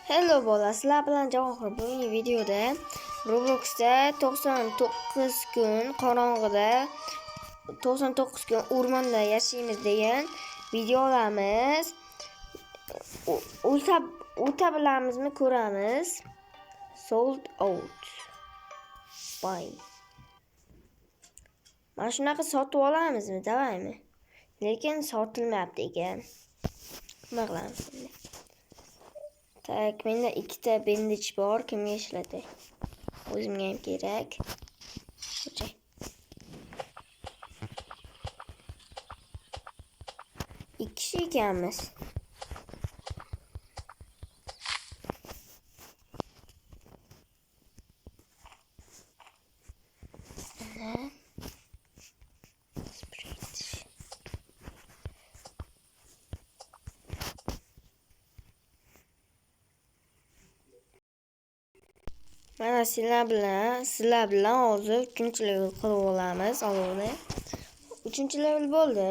Hello bola, sizlar bilan Javohir. Bugungi videoda Robloxda 99 kun qorong'ida 99 kun o'rmonda yashaymiz degan video olamiz. O'ta bilamizmi ko'ramiz. Sold out. Buy. Mana shunaqa sotib olamizmi, davaymi? Lekin sotilmayapti ekan. Nima qilamiz endi? Tak, menda ikkita bandage bor, kimga ishlatay? O'zimga ham kerak. O'chay. Ikki kishi ekanmiz. Mana sizlar bilan hozir 3-level qilib olamiz olovni. 3-level bo'ldi.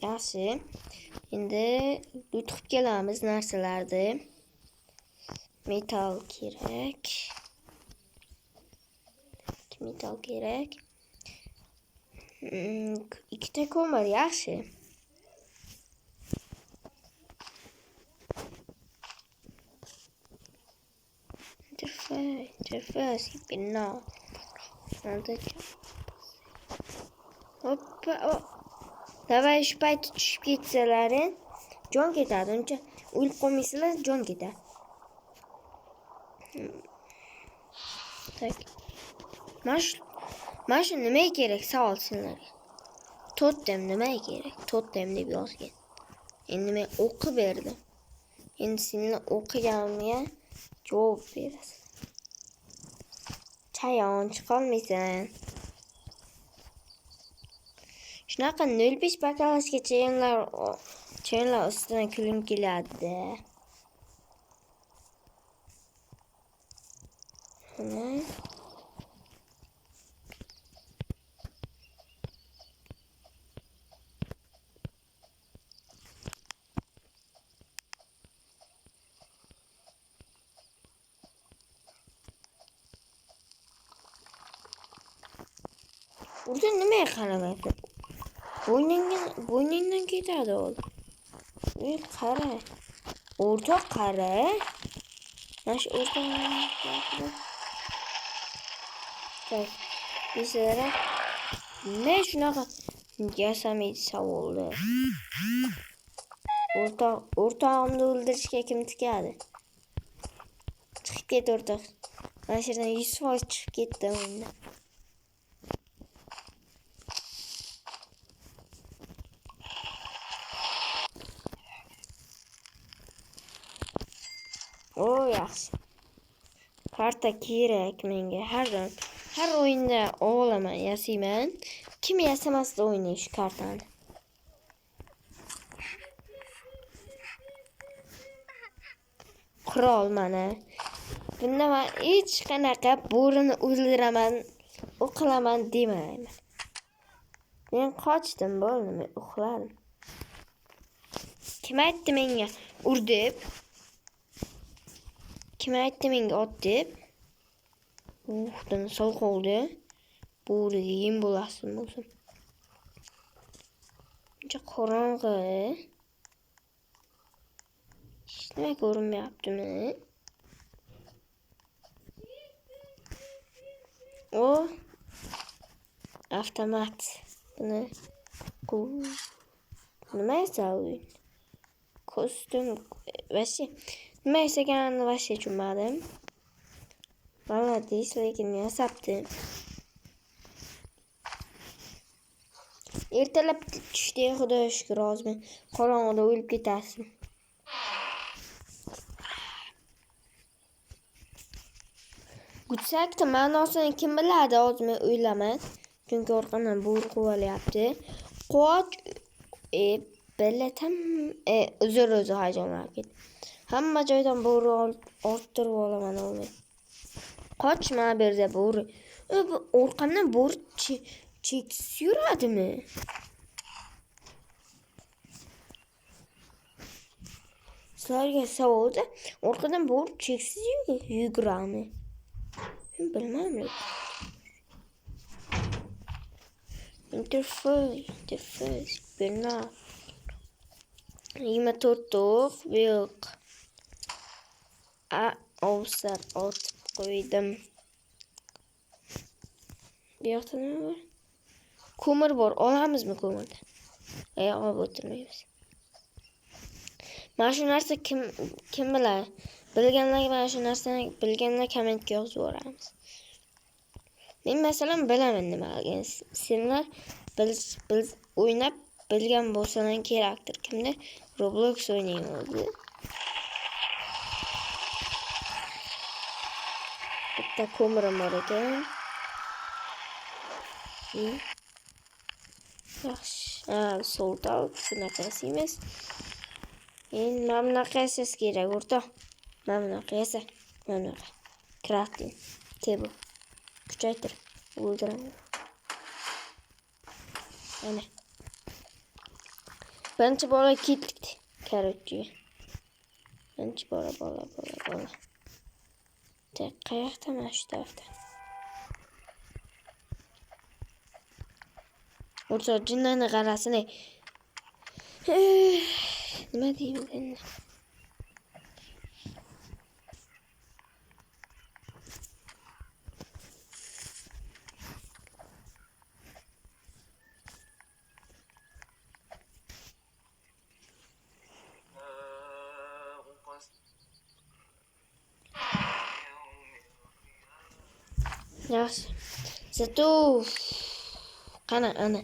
Yaxshi. Endi yutib kelamiz narsalarni. Metal kerak. Metal kerak. Ikkita ko'mir yaxshi. Interface bino. Hoppa. Davay shu payt tushib ketsalar, jon ketadi. Uncha o'lib qolmaysizlar, jon ketadi. Tak. Mana shu nimaga kerak? Savol sizlarga. Totem nimaga kerak? Totem deb yozgan. Endi men o'qib berdim. Endi sizlar o'qiganimga javob berasiz. Chayon chiqolmaysan. Shunaqa 05 bakalashga chaynlar ustidan kulim keladi. Burada nimaga qaramayapti? Bo'yningdan ketadi u. Qara. O'rtoq qara. Mana shu o'rtoq. Tak. Bizlar ne shunaqa yasamaydi savolni. O'rtog'imni o'ldirishga kim tikadi? Chiqib ket o'rtoq. Mana shu yerdan 100% chiqib ketdi unda. Yaxshi. Karta kerak menga har o'yinda olaman, yasayman. Kim yasamasda o'ynaydi shu kartani? Qurol mana. Bunda men hech qanaqa bo'rini o'ldiraman, o'qilaman demayman. Men qochdim, bo'ldi, men uxladim. Kim aytdi menga ur deb? Kim aytdi menga ot deb? Uxdan sol qoldi. Bo'riga yem bo'lasin o'zim. Uncha qorong'i. Hech nima ko'rinmayaptimi? O avtomat. Buni nima esa o'yin? Kostyum vashi. Nima esaganini vashi tushunmadim. Молодец, lekin yasabdi. Ertalab tushdi, xudoga shukr, hozir qorong'ida o'lib ketasiz. Gutsakni ma'nosini kim biladi, hozir men o'ylaman. Chunki orqadan bo'ri qo'valayapti. Qoch bilatam uzr hayajonlanib ketdi. Hamma joydan bo'ri orttirib olaman o'zim. Qochma bu yerda bo'ri. Orqamdan bo'ri cheksiz yuradimi? sizlarga savolda orqadan borib cheksiz yugurami? Men bilmayman. Interface bina 24 to'q yo'q. Ovsar otib qo'ydim. Bu yoqda nima bor? Ko'mir bor. Olamizmi ko'mirni? Olib o'tirmaymiz. Mana shu narsa kim biladi? Bilganlar mana shu narsani bilganlar kommentga yozib yuboramiz. Men masalan bilaman nimaligini. Senlar o'ynab bilgan bo'lsalar kerakdir. Kimda Roblox o'ynaydi? Bitta ko'mirim bor ekan. Yaxshi. Solda shunaqasi emas. Endi mana bunaqasi kerak o'rtoq. Mana bunaqasi. Mana bunaqa. Crafting table. Kuchaytir. O'ldiraman. Ana. Birinchi bola ketdik. Karotga. Birinchi bola. Qayoqda mana shu tarafda. O'rtoq jinnani qarasini. Nima deymiz endi? Yaxshi. Zato qana ana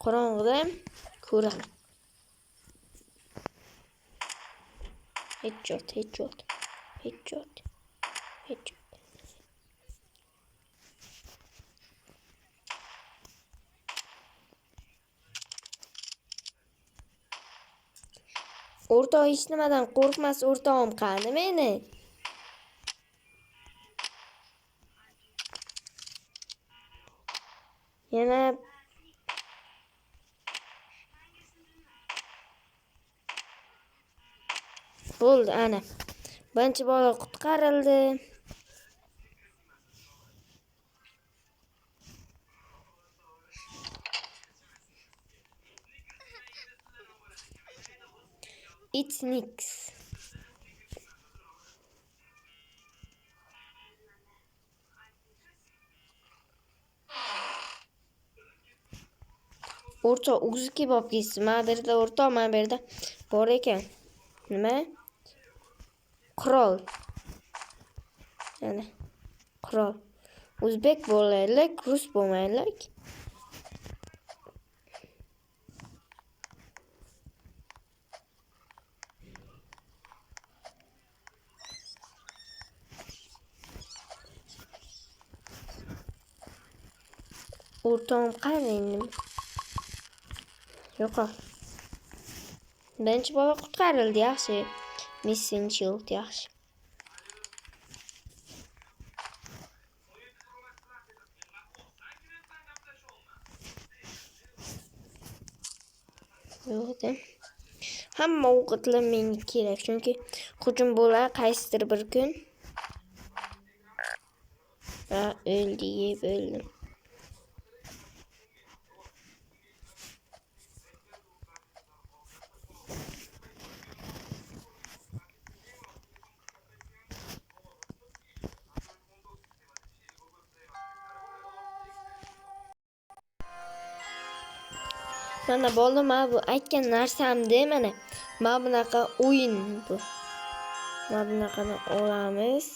qorong'ida ko'raman. Headshot. O'rtoq hech nimadan qo'rqmas o'rtog'im qani meni. Yana bo'ldi ana. Birinchi bola qutqarildi. It's Nix. O'rtoq o'zi kebab yeysiz. Mana bu yerda o'rtoq, mana bu yerda bor ekan. Nima? Qurol. Yana qurol. O'zbek bo'laylik, rus bo'lmaylik. O'rtoqim qani endi? Yo'q. Birinchi bola qutqarildi, yaxshi. Missing shield yaxshi. Yo'q. Hamma o'qitlar menga kerak, chunki hujum bo'lar qaysidir bir kun. O'ldim. Mana bo'ldi, mana bu aytgan narsamda mana bunaqa o'yin bu. Mana bunaqani olamiz.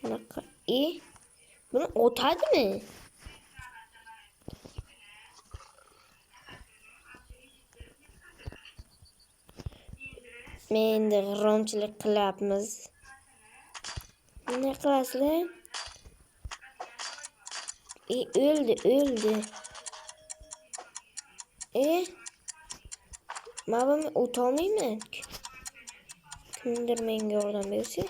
Bunaqa buni o'tadimi? Men endi g'irromchilik qilyapmiz. Nima qilasizlar? O'ldi. Mana men o'tolmayman. Kimdir menga yordam bersin.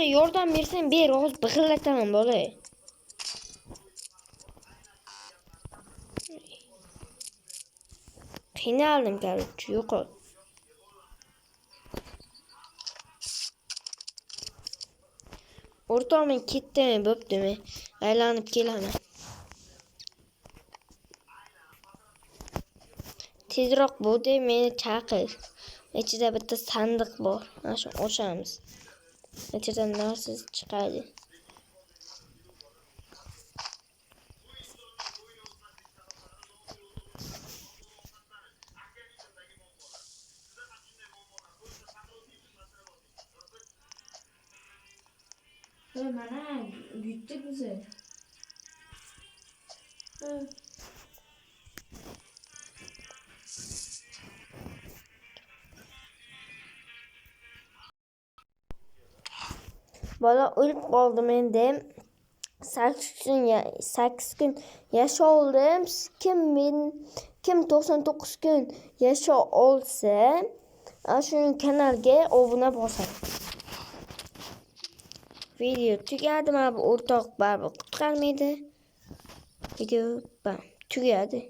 Boyaga yordam bersen ber, hozir bıg'illataman bola. Qiynaldim, короче, yo'qol. O'rtog'im ketdimi, bo'ptimi? Aylanib kelaman. Tezroq bo'de, meni chaqir. Ichida bitta sandiq bor. Mana shu ochamiz. Ichidan narsa chiqadi. Mana yutdik bizi. Bola o'lib qoldim endi. 8 kun yasha oldim. Kim 99 kun yasha olsa, shuning kanalga obuna bosadi. Video tugadi, mana bu o'rtoq baribir qutqarmaydi. Video tugadi.